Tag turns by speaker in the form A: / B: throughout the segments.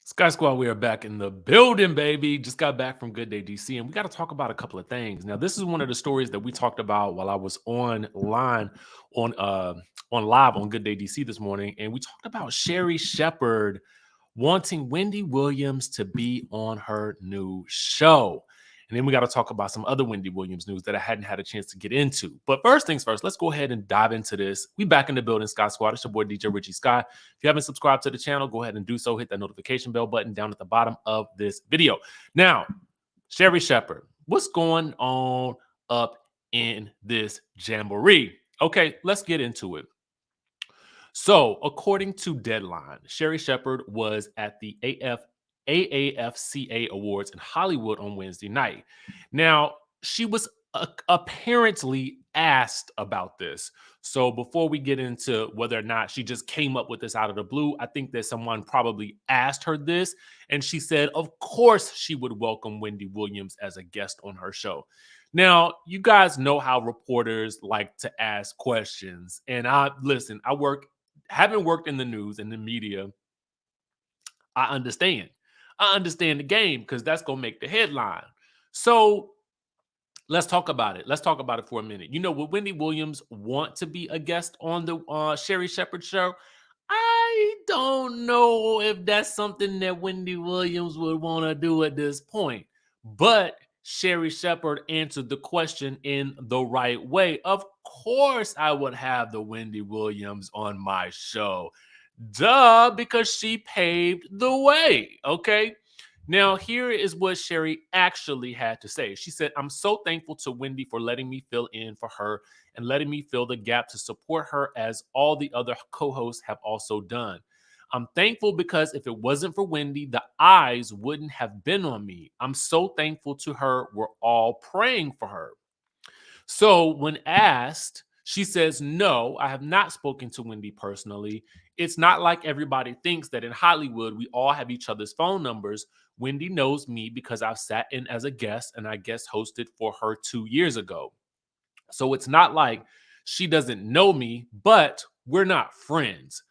A: Sky Squad, we are back in the building, baby. Just got back from Good Day DC, and we got to talk about a couple of things. Now, this is one of the stories that we talked about while I was online on live on Good Day DC this morning, and we talked about Sherri Shepherd wanting Wendy Williams to be on her new show. And then we got to talk about some other Wendy Williams news that I hadn't had a chance to get into. But first things first, let's go ahead and dive into this. We back in the building, Sky Squad. It's your boy DJ Richie Skye. If you haven't subscribed to the channel, go ahead and do so. Hit that notification bell button down at the bottom of this video. Now, Sherri Shepherd, what's going on up in this jamboree? Okay, let's get into it. So, according to Deadline, Sherri Shepherd was at the AAFCA Awards in Hollywood on Wednesday night. Now, she was apparently asked about this. So, before we get into whether or not she just came up with this out of the blue, I think that someone probably asked her this, and she said, of course, she would welcome Wendy Williams as a guest on her show. Now, you guys know how reporters like to ask questions. And having worked in the news and the media, I understand. I understand the game because that's going to make the headline. So let's talk about it. Let's talk about it for a minute. You know, would Wendy Williams want to be a guest on the Sherri Shepherd show? I don't know if that's something that Wendy Williams would want to do at this point. But Sherri Shepherd answered the question in the right way. Of course, I would have the Wendy Williams on my show. Duh, because she paved the way. Okay. Now, here is what Sherri actually had to say. She said, I'm so thankful to Wendy for letting me fill in for her and letting me fill the gap to support her as all the other co hosts have also done. I'm thankful because if it wasn't for Wendy, the eyes wouldn't have been on me. I'm so thankful to her. We're all praying for her. So, when asked, she says, no, I have not spoken to Wendy personally. It's not like everybody thinks that in Hollywood, we all have each other's phone numbers. Wendy knows me because I've sat in as a guest and I guest hosted for her 2 years ago. So it's not like she doesn't know me, but we're not friends.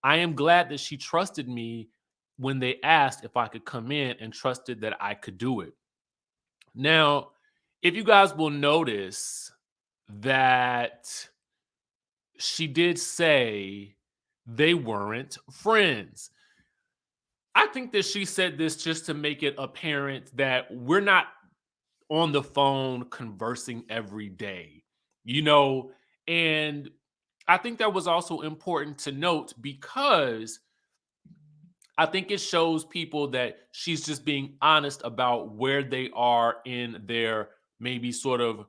A: I am glad that she trusted me when they asked if I could come in and trusted that I could do it. Now, if you guys will notice that she did say they weren't friends. I think that she said this just to make it apparent that we're not on the phone conversing every day, you know? And I think that was also important to note because I think it shows people that she's just being honest about where they are in their maybe sort of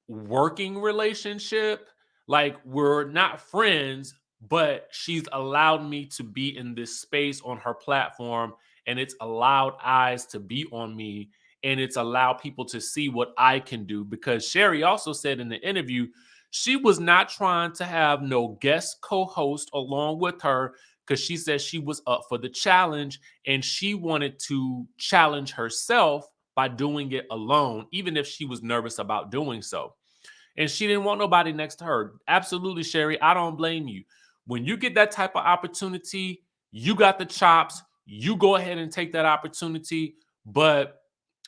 A: working relationship. Like we're not friends, but she's allowed me to be in this space on her platform, and it's allowed eyes to be on me, and it's allowed people to see what I can do. Because Sherri also said in the interview, she was not trying to have no guest co-host along with her because she said she was up for the challenge and she wanted to challenge herself by doing it alone, even if she was nervous about doing so. And she didn't want nobody next to her. Absolutely, Sherri. I don't blame you. When you get that type of opportunity, you got the chops. You go ahead and take that opportunity. But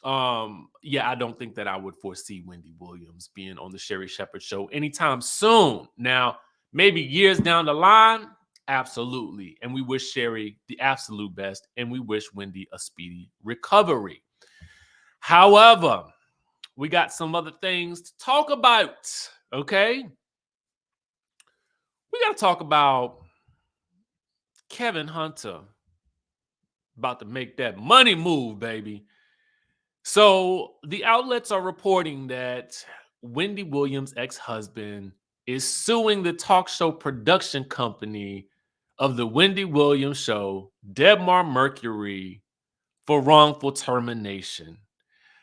A: yeah, I don't think that I would foresee Wendy Williams being on the Sherri Shepherd show anytime soon. Now, maybe years down the line, absolutely. And we wish Sherri the absolute best, and we wish Wendy a speedy recovery. However, we got some other things to talk about, okay? We got to talk about Kevin Hunter about to make that money move, baby. So the outlets are reporting that Wendy Williams' ex-husband is suing the talk show production company of the Wendy Williams show, Debmar Mercury, for wrongful termination.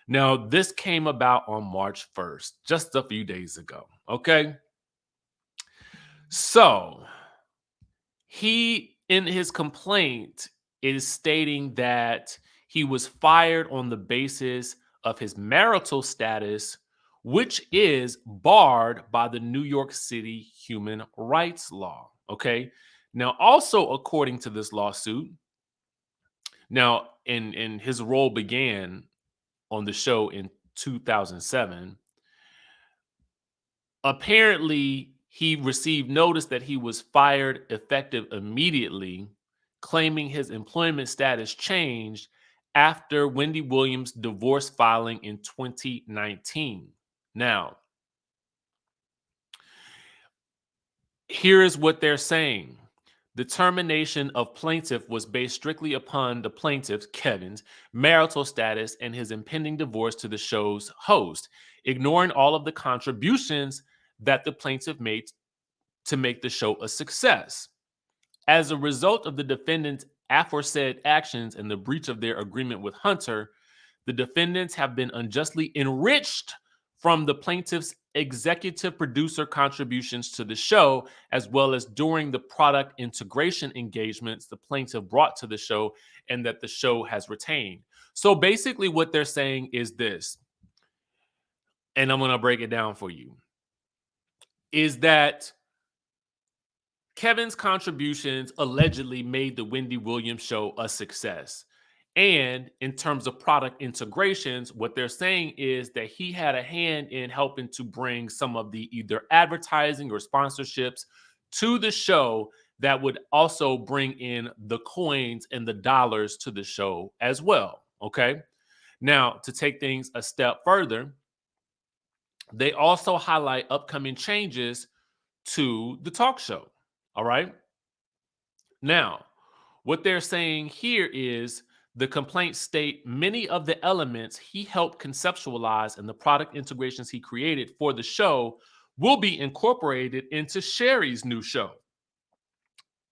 A: Now, this came about on March 1st, just a few days ago, okay? So, he, in his complaint, is stating that he was fired on the basis of his marital status, which is barred by the New York City human rights law, okay? Now, also according to this lawsuit, Now, in his role began on the show in 2007. Apparently, he received notice that he was fired effective immediately, claiming his employment status changed after Wendy Williams' divorce filing in 2019. Now, here is what they're saying. The termination of plaintiff was based strictly upon the plaintiff, Kevin's, marital status and his impending divorce to the show's host, ignoring all of the contributions that the plaintiff made to make the show a success. As a result of the defendants' aforesaid actions and the breach of their agreement with Hunter, the defendants have been unjustly enriched from the plaintiff's executive producer contributions to the show, as well as during the product integration engagements the plaintiff brought to the show and that the show has retained. So basically, what they're saying is this, and I'm going to break it down for you, is that Kevin's contributions allegedly made the Wendy Williams show a success. And in terms of product integrations, what they're saying is that he had a hand in helping to bring some of the either advertising or sponsorships to the show that would also bring in the coins and the dollars to the show as well. Okay. Now, to take things a step further, they also highlight upcoming changes to the talk show. All right. Now, what they're saying here is the complaints state many of the elements he helped conceptualize and the product integrations he created for the show will be incorporated into Sherri's new show.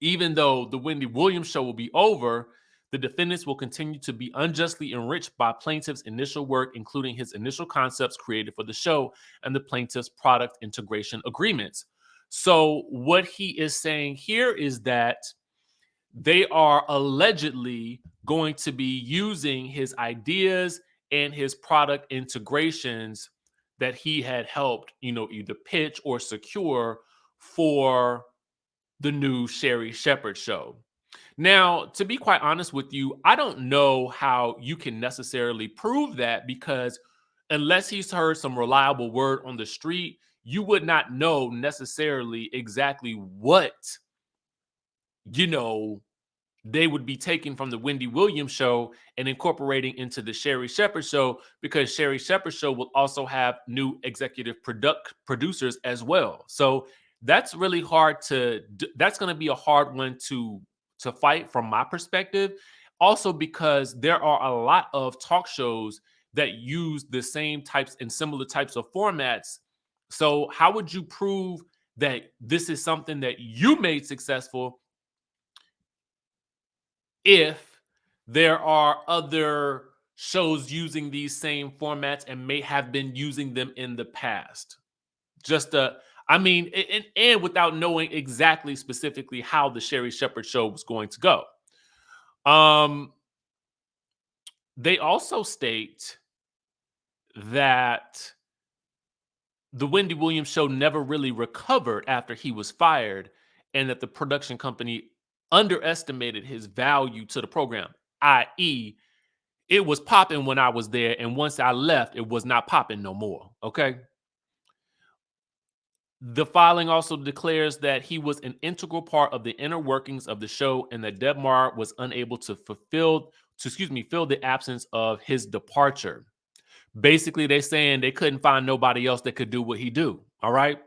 A: Even though the Wendy Williams show will be over, the defendants will continue to be unjustly enriched by plaintiff's initial work, including his initial concepts created for the show and the plaintiff's product integration agreements. So, what he is saying here is that they are allegedly going to be using his ideas and his product integrations that he had helped, either pitch or secure for the new Sherri Shepherd show. Now, to be quite honest with you, I don't know how you can necessarily prove that, because unless he's heard some reliable word on the street, you would not know necessarily exactly what, they would be taking from the Wendy Williams show and incorporating into the Sherri Shepherd show, because Sherri Shepherd show will also have new executive producers as well. So that's really hard to that's going to be a hard one to fight from my perspective. Also, because there are a lot of talk shows that use the same types and similar types of formats. So how would you prove that this is something that you made successful if there are other shows using these same formats and may have been using them in the past? And without knowing exactly specifically how the Sherri Shepherd show was going to go. They also state that the Wendy Williams show never really recovered after he was fired, and that the production company underestimated his value to the program, i.e., it was popping when I was there, and once I left, it was not popping no more. Okay. The filing also declares that he was an integral part of the inner workings of the show, and that Debmar was unable to fill the absence of his departure. Basically, they're saying they couldn't find nobody else that could do what he do. All right.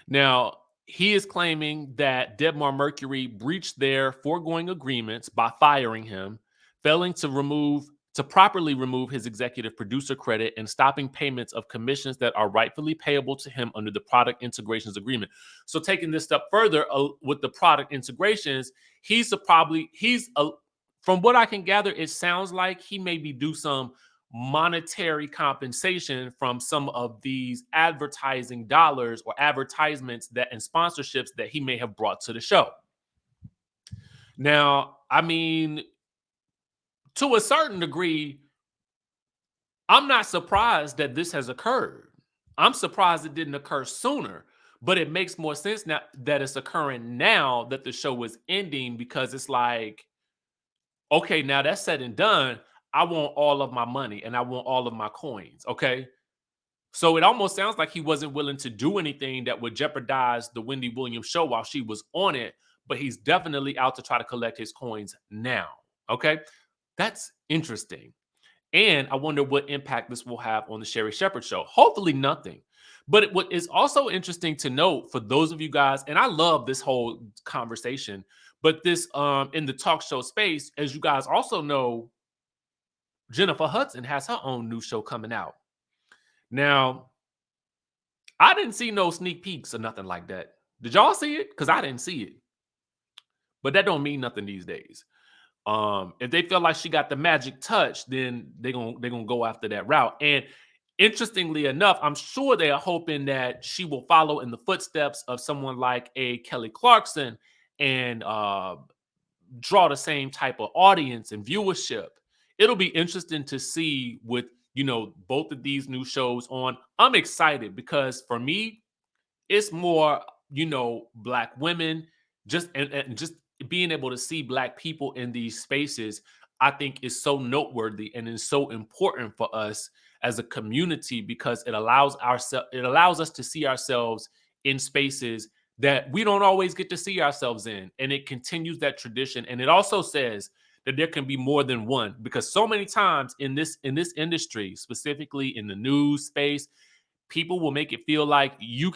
A: Now, he is claiming that Debmar Mercury breached their foregoing agreements by firing him, failing to properly remove his executive producer credit, and stopping payments of commissions that are rightfully payable to him under the product integrations agreement. So, taking this step further with the product integrations, from what I can gather, it sounds like he maybe do some monetary compensation from some of these advertising dollars or advertisements and sponsorships that he may have brought to the show. Now, I mean, to a certain degree, I'm not surprised that this has occurred. I'm surprised it didn't occur sooner, but it makes more sense now that it's occurring now that the show is ending, because it's like, Okay, now that's said and done. I want all of my money and I want all of my coins. Okay. So it almost sounds like he wasn't willing to do anything that would jeopardize the Wendy Williams show while she was on it, but he's definitely out to try to collect his coins now. Okay. That's interesting. And I wonder what impact this will have on the Sherry Shepherd show. Hopefully, nothing. But what is also interesting to note for those of you guys, and I love this whole conversation, but this in the talk show space, as you guys also know, Jennifer Hudson has her own new show coming out. Now, I didn't see no sneak peeks or nothing like that. Did y'all see it? Because I didn't see it. But that don't mean nothing these days. If they feel like she got the magic touch, then they're gonna go after that route. And interestingly enough, I'm sure they are hoping that she will follow in the footsteps of someone like a Kelly Clarkson and draw the same type of audience and viewership. It'll be interesting to see with both of these new shows on. I'm excited because for me, it's more, black women, and just being able to see black people in these spaces, I think is so noteworthy and is so important for us as a community because it allows us to see ourselves in spaces that we don't always get to see ourselves in. And it continues that tradition. And it also says that there can be more than one because so many times in this industry, specifically in the news space, people will make it feel like you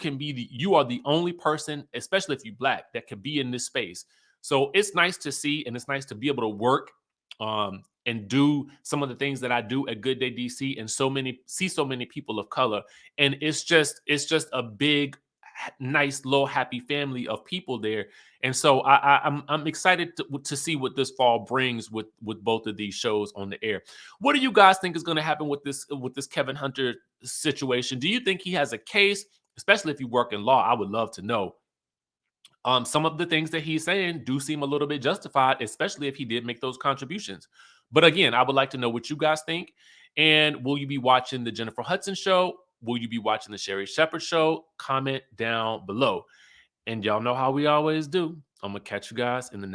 A: are the only person, especially if you're black, that can be in this space. So it's nice to see, and it's nice to be able to work and do some of the things that I do at Good Day DC, and so many people of color, and it's just a big, nice, little, happy family of people there. And so I'm excited to see what this fall brings with both of these shows on the air. What do you guys think is going to happen with this Kevin Hunter situation? Do you think he has a case? Especially if you work in law, I would love to know. Some of the things that he's saying do seem a little bit justified, especially if he did make those contributions. But again, I would like to know what you guys think. And will you be watching the Jennifer Hudson show? Will you be watching the Sherry Shepherd show? Comment down below. And y'all know how we always do. I'm going to catch you guys in the next.